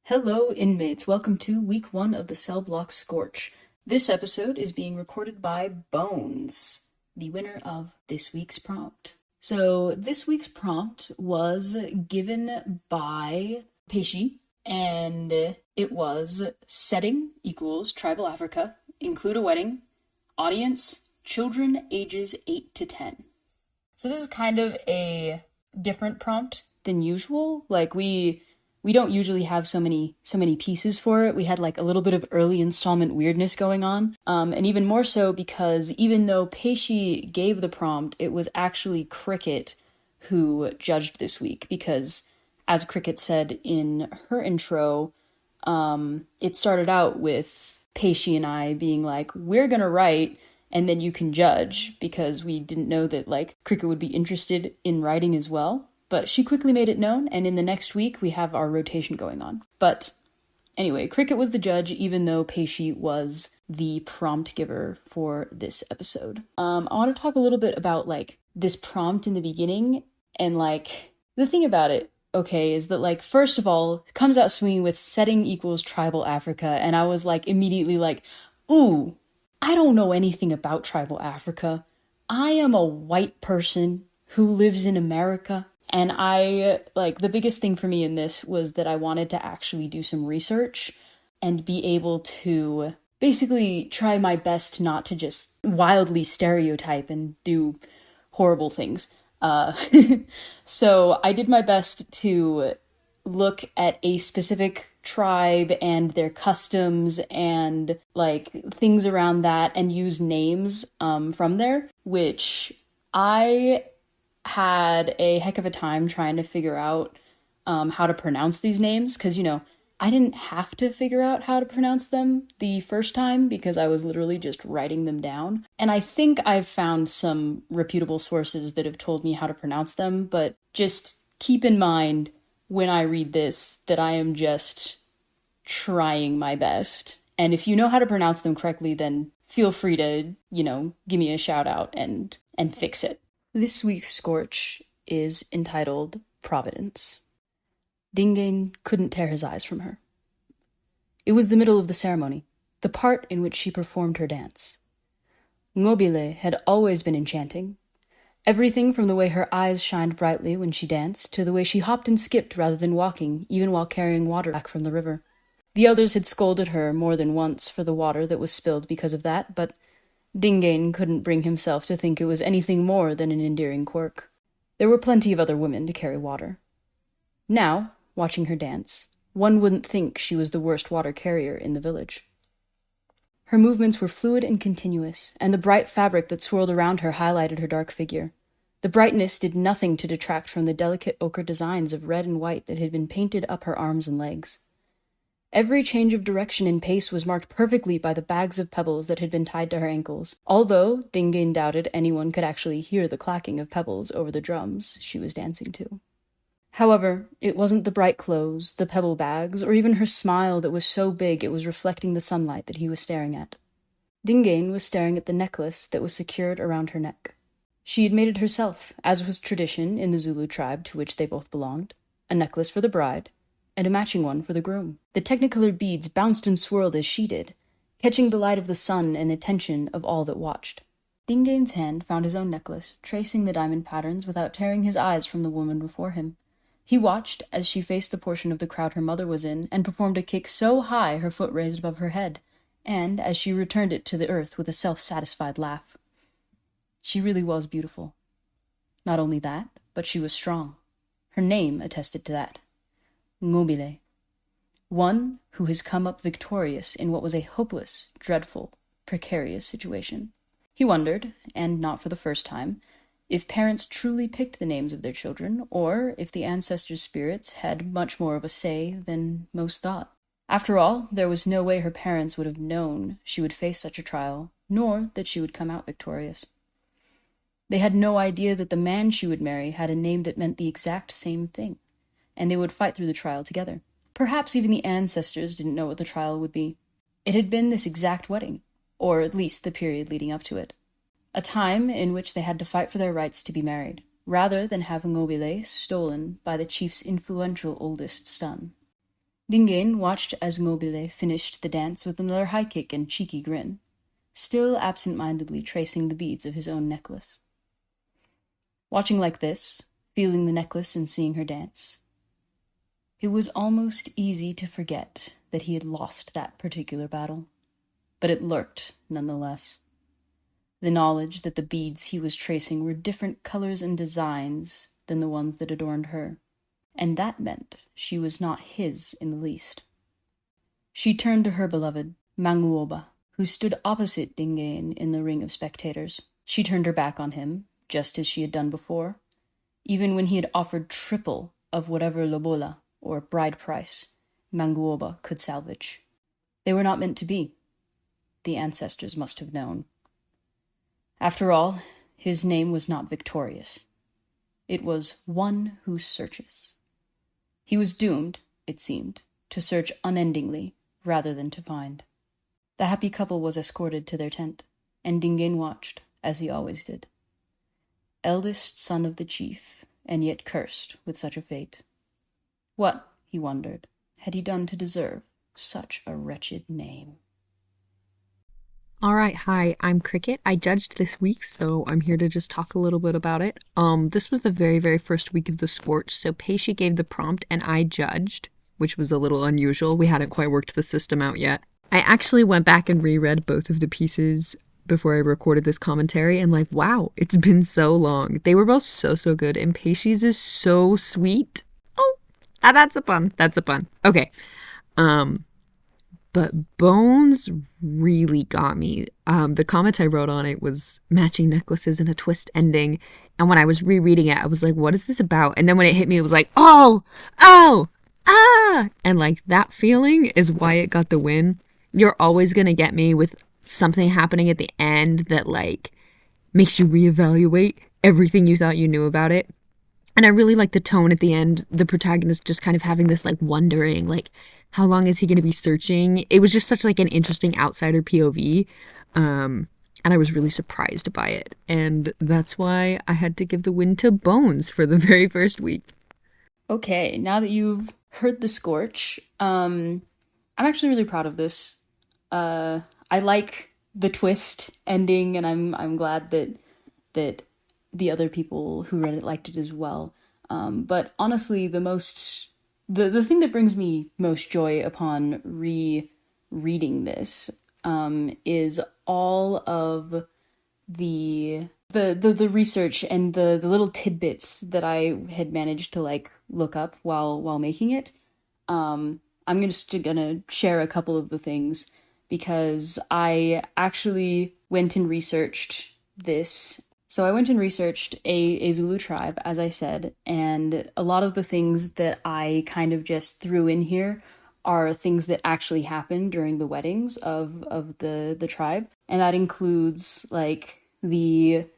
Hello, inmates. Welcome to week 1 of the cellblock Scorch. This episode is being recorded by Bones, the winner of this week's prompt. So, this week's prompt was given by Peishi, and it was setting equals tribal Africa, include a wedding, audience, children ages 8 to 10. So, this is kind of a different prompt than usual. We don't usually have so many pieces for it. We had like a little bit of early installment weirdness going on. And even more so because even though Peishi gave the prompt, it was actually Cricket who judged this week because, as Cricket said in her intro, it started out with Peishi and I being like, we're gonna write and then you can judge, because we didn't know that like Cricket would be interested in writing as well. But she quickly made it known, and in the next week, we have our rotation going on. But anyway, Cricket was the judge, even though Peishi was the prompt giver for this episode. I want to talk a little bit about, like, this prompt in the beginning, and, like, the thing about it, okay, is that, like, first of all, it comes out swinging with setting equals tribal Africa, and I was, like, immediately like, ooh, I don't know anything about tribal Africa. I am a white person who lives in America. And the biggest thing for me in this was that I wanted to actually do some research and be able to basically try my best not to just wildly stereotype and do horrible things. So I did my best to look at a specific tribe and their customs and like things around that and use names from there, which I had a heck of a time trying to figure out how to pronounce these names, because, you know, I didn't have to figure out how to pronounce them the first time because I was literally just writing them down. And I think I've found some reputable sources that have told me how to pronounce them, but just keep in mind when I read this that I am just trying my best. And if you know how to pronounce them correctly, then feel free to, you know, give me a shout out and fix it. This week's Scorch is entitled Providence. Dingain couldn't tear his eyes from her. It was the middle of the ceremony, the part in which she performed her dance. Ngobile had always been enchanting. Everything from the way her eyes shined brightly when she danced to the way she hopped and skipped rather than walking, even while carrying water back from the river. The elders had scolded her more than once for the water that was spilled because of that, but Dingain couldn't bring himself to think it was anything more than an endearing quirk. There were plenty of other women to carry water. Now, watching her dance, one wouldn't think she was the worst water carrier in the village. Her movements were fluid and continuous, and the bright fabric that swirled around her highlighted her dark figure. The brightness did nothing to detract from the delicate ochre designs of red and white that had been painted up her arms and legs. Every change of direction and pace was marked perfectly by the bags of pebbles that had been tied to her ankles, although Dingain doubted anyone could actually hear the clacking of pebbles over the drums she was dancing to. However, it wasn't the bright clothes, the pebble bags, or even her smile that was so big it was reflecting the sunlight that he was staring at. Dingain was staring at the necklace that was secured around her neck. She had made it herself, as was tradition in the Zulu tribe to which they both belonged, a necklace for the bride, and a matching one for the groom. The technicolored beads bounced and swirled as she did, catching the light of the sun and attention of all that watched. Dingain's hand found his own necklace, tracing the diamond patterns without tearing his eyes from the woman before him. He watched as she faced the portion of the crowd her mother was in, and performed a kick so high her foot raised above her head, and as she returned it to the earth with a self-satisfied laugh. She really was beautiful. Not only that, but she was strong. Her name attested to that. Ngobile. One who has come up victorious in what was a hopeless, dreadful, precarious situation. He wondered, and not for the first time, if parents truly picked the names of their children, or if the ancestors' spirits had much more of a say than most thought. After all, there was no way her parents would have known she would face such a trial, nor that she would come out victorious. They had no idea that the man she would marry had a name that meant the exact same thing, and they would fight through the trial together. Perhaps even the ancestors didn't know what the trial would be. It had been this exact wedding, or at least the period leading up to it. A time in which they had to fight for their rights to be married, rather than have Ngobile stolen by the chief's influential oldest son. Dingain watched as Ngobile finished the dance with another high kick and cheeky grin, still absent-mindedly tracing the beads of his own necklace. Watching like this, feeling the necklace and seeing her dance, it was almost easy to forget that he had lost that particular battle. But it lurked, nonetheless. The knowledge that the beads he was tracing were different colors and designs than the ones that adorned her, and that meant she was not his in the least. She turned to her beloved, Manguoba, who stood opposite Dingain in the ring of spectators. She turned her back on him, just as she had done before, even when he had offered triple of whatever lobola, or bride price, Manguoba could salvage. They were not meant to be. The ancestors must have known. After all, his name was not victorious. It was one who searches. He was doomed, it seemed, to search unendingly rather than to find. The happy couple was escorted to their tent, and Dingain watched, as he always did. Eldest son of the chief, and yet cursed with such a fate. What, he wondered, had he done to deserve such a wretched name? All right, hi, I'm Cricket. I judged this week, so I'm here to just talk a little bit about it. This was the very, very first week of the Scorch, so Paisley gave the prompt and I judged, which was a little unusual. We hadn't quite worked the system out yet. I actually went back and reread both of the pieces before I recorded this commentary, and wow, it's been so long. They were both so, so good, and Paisley's is so sweet. Oh, that's a pun. That's a pun. Okay. But Bones really got me. The comment I wrote on it was matching necklaces and a twist ending. And when I was rereading it, I was like, what is this about? And then when it hit me, it was like, oh, ah. And that feeling is why it got the win. You're always going to get me with something happening at the end that makes you reevaluate everything you thought you knew about it. And I really like the tone at the end, the protagonist just kind of having this wondering, how long is he going to be searching? It was just such an interesting outsider POV. And I was really surprised by it. And that's why I had to give the win to Bones for the very first week. Okay, now that you've heard the Scorch, I'm actually really proud of this. I like the twist ending, and I'm glad that the other people who read it liked it as well. But honestly, the thing that brings me most joy upon rereading this is all of the research and the little tidbits that I had managed to look up while making it. I'm just gonna share a couple of the things because I actually went and researched this. So I went and researched a Zulu tribe, as I said, and a lot of the things that I kind of just threw in here are things that actually happened during the weddings of the tribe. And that includes the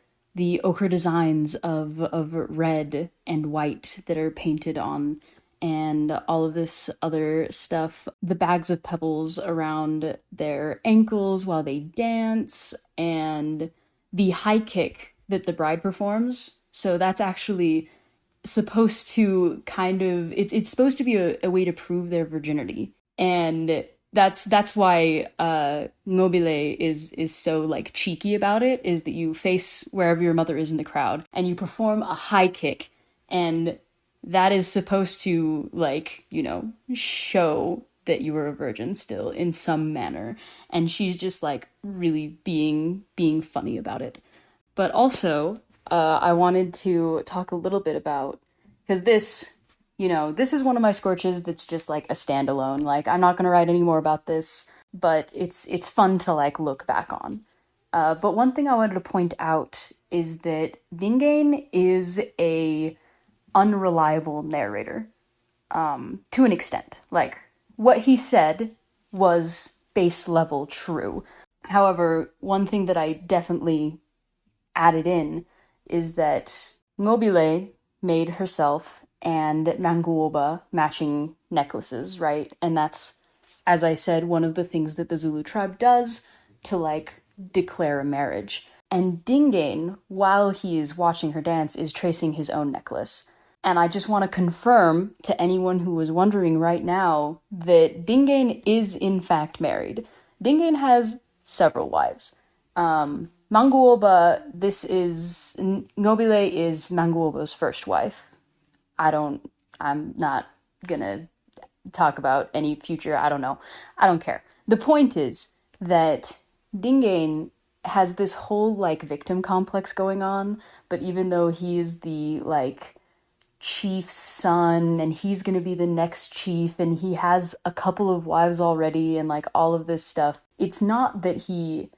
ochre designs of red and white that are painted on, and all of this other stuff, the bags of pebbles around their ankles while they dance, and the high kick that the bride performs. So that's actually supposed to it's supposed to be a way to prove their virginity. And that's why Nobile is so cheeky about it, is that you face wherever your mother is in the crowd and you perform a high kick, and that is supposed to show that you were a virgin still in some manner. And she's just really being funny about it. But also, I wanted to talk a little bit about, because this is one of my Scorches that's just a standalone. I'm not going to write any more about this, but it's fun to look back on. But one thing I wanted to point out is that Dingain is a unreliable narrator, to an extent. What he said was base level true. However, one thing that I definitely added in is that Nobile made herself and Manguoba matching necklaces, right? And that's, as I said, one of the things that the Zulu tribe does to declare a marriage. And Dingain, while he is watching her dance, is tracing his own necklace. And I just want to confirm to anyone who was wondering right now that Dingain is in fact married. Dingain has several wives. Manguoba, Nobile is Manguoba's first wife. I'm not gonna talk about any future, I don't know. I don't care. The point is that Dingain has this whole, like, victim complex going on, but even though he is the, like, chief's son and he's gonna be the next chief and he has a couple of wives already and, like, all of this stuff, it's not that he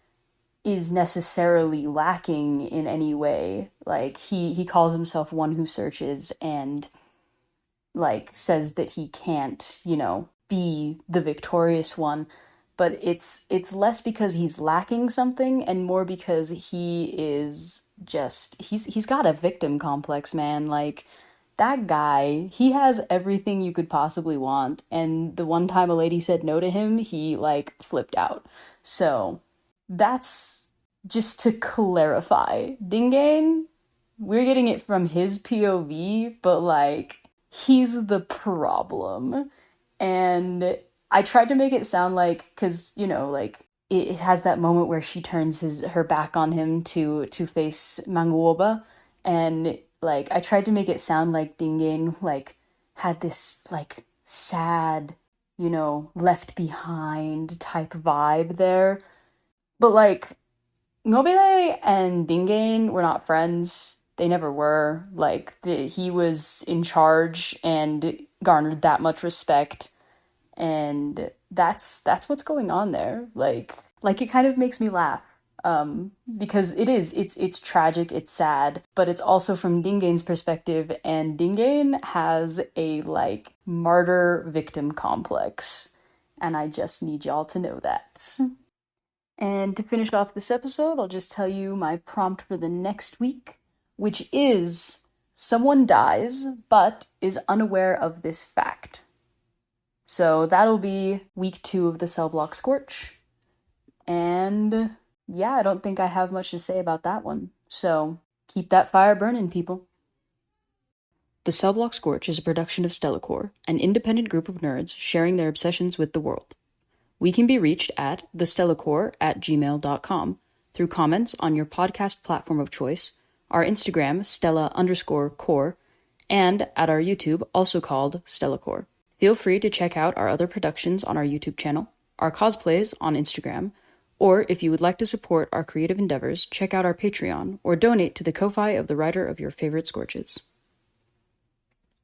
is necessarily lacking in any way. Like, he calls himself one who searches and, like, says that he can't, be the victorious one, but it's less because he's lacking something and more because he is just he's got a victim complex, man. Like, that guy, he has everything you could possibly want, and the one time a lady said no to him, he, like, flipped out. So that's just to clarify. Dingain, we're getting it from his POV, but, like, he's the problem. And I tried to make it sound like, because, like, it has that moment where she turns her back on him to face Manguoba, and, like, I tried to make it sound like Dingain, like, had this, like, sad, left behind type vibe there. But, like, Nobile and Dingain were not friends. They never were. Like, he was in charge and garnered that much respect, and that's what's going on there. Like it kind of makes me laugh, because it's tragic, it's sad, but it's also from Dingain's perspective, and Dingain has a, like, martyr victim complex, and I just need y'all to know that. And to finish off this episode, I'll just tell you my prompt for the next week, which is: someone dies, but is unaware of this fact. So that'll be week 2 of the cellblock Scorch. And yeah, I don't think I have much to say about that one. So keep that fire burning, people. The Cellblock Scorch is a production of Stellacore, an independent group of nerds sharing their obsessions with the world. We can be reached at thestellacore@gmail.com through comments on your podcast platform of choice, our Instagram, Stella_core, and at our YouTube, also called Stellacore. Feel free to check out our other productions on our YouTube channel, our cosplays on Instagram, or if you would like to support our creative endeavors, check out our Patreon or donate to the Ko-Fi of the writer of your favorite Scorches.